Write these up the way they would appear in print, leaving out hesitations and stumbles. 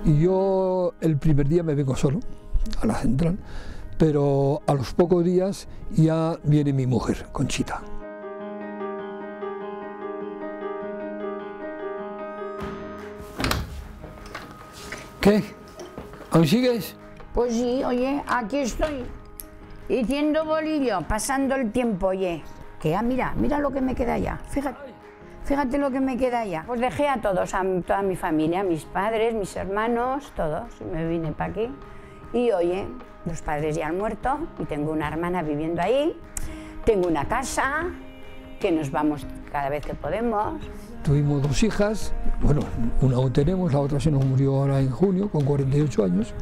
Y yo el primer día me vengo solo a la central, pero a los pocos días ya viene mi mujer, Conchita. ¿Qué? ¿Aún sigues? Pues sí, oye, aquí estoy, haciendo bolillo, pasando el tiempo, oye. Que ya, mira lo que me queda ya, fíjate lo que me queda ya. Pues dejé a todos, a toda mi familia, a mis padres, mis hermanos, todos, y me vine para aquí. Y oye, los padres ya han muerto, y tengo una hermana viviendo ahí, tengo una casa, que nos vamos cada vez que podemos. Tuvimos 2 hijas, bueno, una aún tenemos, la otra se nos murió ahora en junio, con 48 años.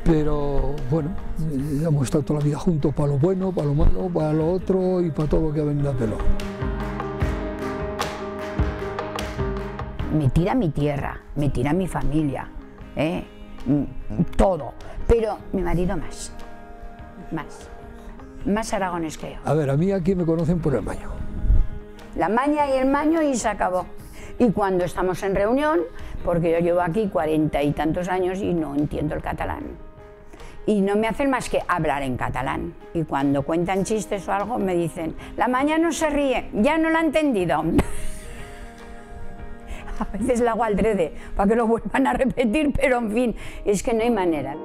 Pero bueno, hemos estado toda la vida juntos, para lo bueno, para lo malo, para lo otro y para todo lo que ha venido a pelo. Me tira mi tierra, me tira mi familia, todo. Pero mi marido más aragonés que yo. A ver, a mí aquí me conocen por el maño. La maña y el maño y se acabó. Y cuando estamos en reunión, porque yo llevo aquí 40 y tantos años y no entiendo el catalán. Y no me hacen más que hablar en catalán. Y cuando cuentan chistes o algo me dicen, la maña no se ríe, ya no la ha entendido. A veces la hago al drede, para que lo vuelvan a repetir, pero en fin, es que no hay manera.